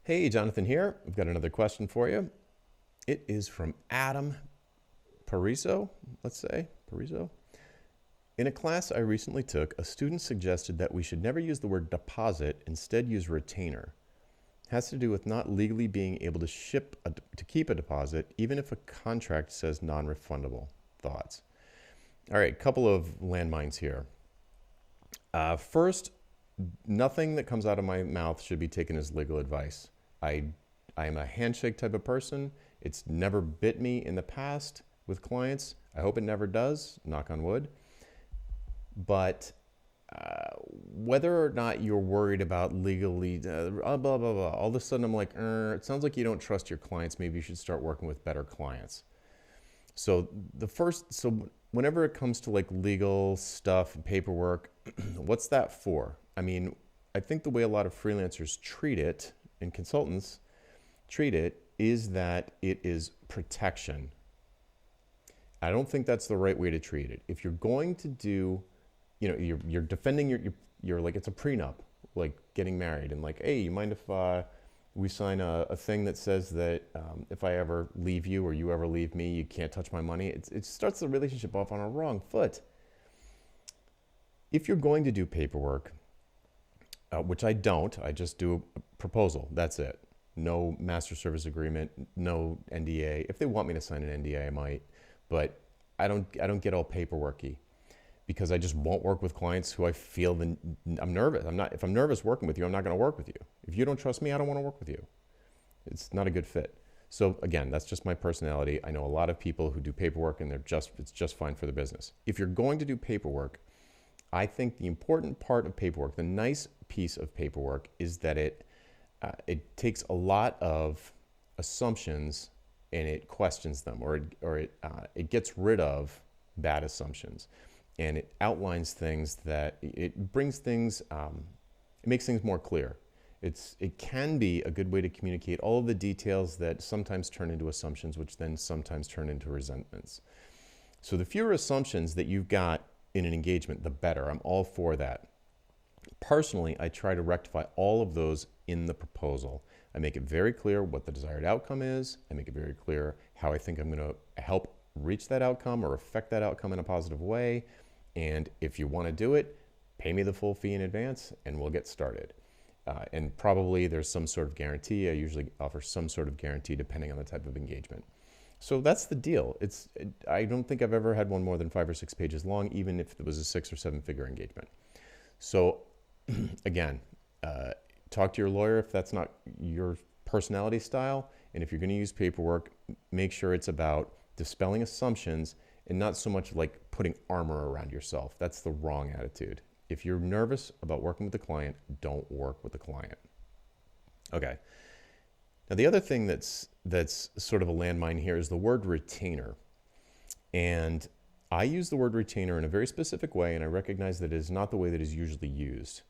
Hey, Jonathan here. I've got another question for you. It is from Adam Pariso, let's say, Pariso. In a class I recently took, a student suggested that we should never use the word deposit, instead use retainer. It has to do with not legally being able to to keep a deposit, even if a contract says non-refundable. Thoughts? All right, couple of landmines here. First, nothing that comes out of my mouth should be taken as legal advice. I I am a handshake type of person. It's never bit me in the past with clients. I hope it never does, knock on wood. But whether or not you're worried about legally, blah, blah, blah, blah, all of a sudden I'm like, it sounds like you don't trust your clients. Maybe you should start working with better clients. So whenever it comes to like legal stuff and paperwork, what's that for? I mean, I think the way a lot of freelancers treat it and consultants treat it is that it is protection. I don't think that's the right way to treat it. If you're going to do, you're defending you're like, it's a prenup, like getting married, and like, hey, you mind if we sign a thing that says that if I ever leave you or you ever leave me, you can't touch my money. It starts the relationship off on a wrong foot. If you're going to do paperwork, which I don't, I just do a proposal. That's it. No master service agreement, no NDA. If they want me to sign an NDA, I might, but I don't get all paperworky because I just won't work with clients who I feel I'm nervous. If I'm nervous working with you, I'm not going to work with you. If you don't trust me, I don't want to work with you. It's not a good fit. So again, that's just my personality. I know a lot of people who do paperwork and it's just fine for the business. If you're going to do paperwork, I think the important part of paperwork, the nice piece of paperwork, is that it takes a lot of assumptions and it questions them, or it gets rid of bad assumptions, and it outlines things that it brings things, it makes things more clear. It can be a good way to communicate all of the details that sometimes turn into assumptions, which then sometimes turn into resentments. So the fewer assumptions that you've got in an engagement, the better. I'm all for that. Personally, I try to rectify all of those in the proposal. I make it very clear what the desired outcome is. I make it very clear how I think I'm going to help reach that outcome or affect that outcome in a positive way. And if you want to do it, pay me the full fee in advance and we'll get started. And probably there's some sort of guarantee. I usually offer some sort of guarantee depending on the type of engagement. So that's the deal. I don't think I've ever had one more than 5 or 6 pages long, even if it was a 6 or 7 figure engagement. So again, talk to your lawyer if that's not your personality style. And if you're going to use paperwork, make sure it's about dispelling assumptions and not so much like putting armor around yourself. That's the wrong attitude. If you're nervous about working with the client, don't work with the client. Okay. Now, the other thing that's sort of a landmine here is the word retainer. And I use the word retainer in a very specific way, and I recognize that it is not the way that is usually used.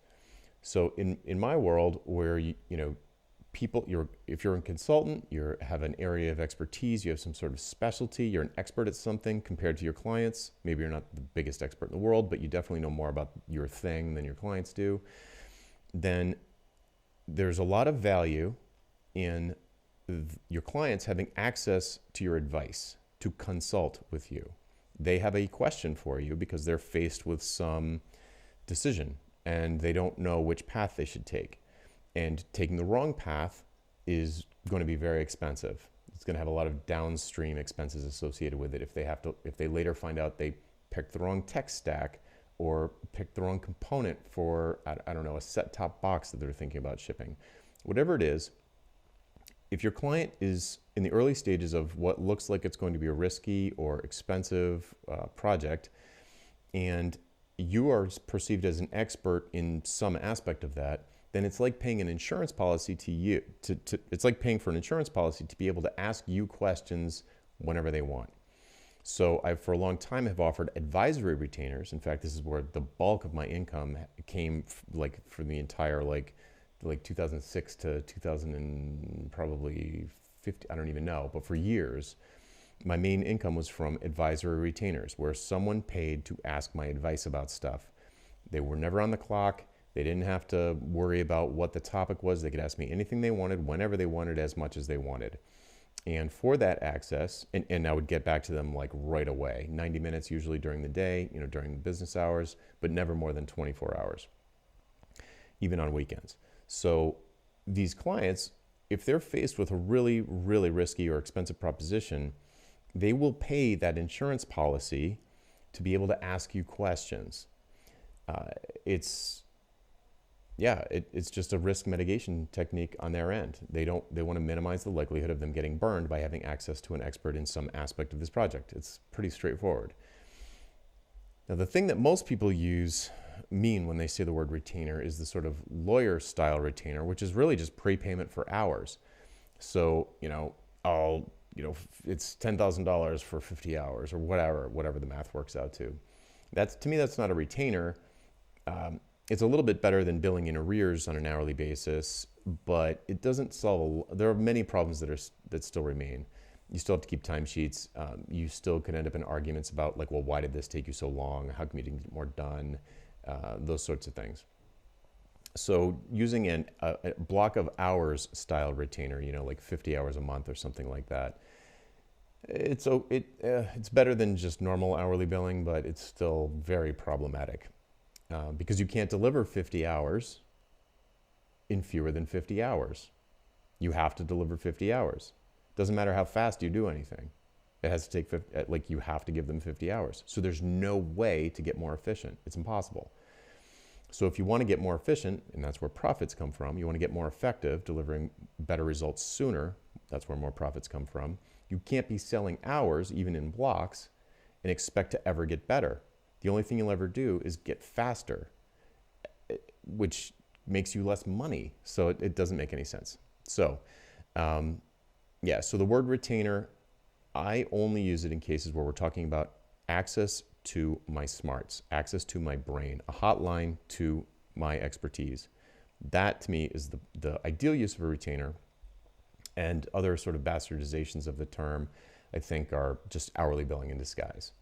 So in my world, where if you're a consultant, you have an area of expertise, you have some sort of specialty, you're an expert at something compared to your clients. Maybe you're not the biggest expert in the world, but you definitely know more about your thing than your clients do. Then there's a lot of value in your clients having access to your advice, to consult with you. They have a question for you because they're faced with some decision and they don't know which path they should take. And taking the wrong path is going to be very expensive. It's going to have a lot of downstream expenses associated with it if they later find out they picked the wrong tech stack or picked the wrong component for, I don't know, a set-top box that they're thinking about shipping. Whatever it is, if your client is in the early stages of what looks like it's going to be a risky or expensive project, and you are perceived as an expert in some aspect of that, then it's like paying an insurance policy to you. It's like paying for an insurance policy to be able to ask you questions whenever they want. So I, for a long time, have offered advisory retainers. In fact, this is where the bulk of my income came, like for the entire like 2006 to 2000 and probably 50, I don't even know, but for years, my main income was from advisory retainers, where someone paid to ask my advice about stuff. They were never on the clock. They didn't have to worry about what the topic was. They could ask me anything they wanted, whenever they wanted, as much as they wanted. And for that access, and I would get back to them like right away, 90 minutes usually during the day, during business hours, but never more than 24 hours, even on weekends. So these clients, if they're faced with a really, really risky or expensive proposition, they will pay that insurance policy to be able to ask you questions. It's just a risk mitigation technique on their end. They want to minimize the likelihood of them getting burned by having access to an expert in some aspect of this project. It's pretty straightforward. Now, the thing that most people mean when they say the word retainer is the sort of lawyer style retainer, which is really just prepayment for hours. So, it's $10,000 for 50 hours or whatever the math works out to. To me, that's not a retainer. It's a little bit better than billing in arrears on an hourly basis, but it doesn't there are many problems that still remain. You still have to keep timesheets. You still can end up in arguments about why did this take you so long? How come you didn't get more done? Those sorts of things. So using a block of hours style retainer, like 50 hours a month or something like that, it's better than just normal hourly billing, but it's still very problematic. Because you can't deliver 50 hours in fewer than 50 hours. You have to deliver 50 hours. Doesn't matter how fast you do anything. It has to take 50, you have to give them 50 hours. So there's no way to get more efficient. It's impossible. So if you want to get more efficient, and that's where profits come from, you want to get more effective, delivering better results sooner, that's where more profits come from. You can't be selling hours, even in blocks, and expect to ever get better. The only thing you'll ever do is get faster, which makes you less money. So it doesn't make any sense. So, so the word retainer, I only use it in cases where we're talking about access to my smarts, access to my brain, a hotline to my expertise. That to me is the ideal use of a retainer. And other sort of bastardizations of the term, I think, are just hourly billing in disguise.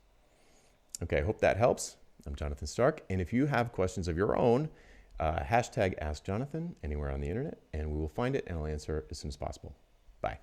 Okay, I hope that helps. I'm Jonathan Stark, and if you have questions of your own, hashtag AskJonathan anywhere on the internet, and we will find it and I'll answer as soon as possible. Bye.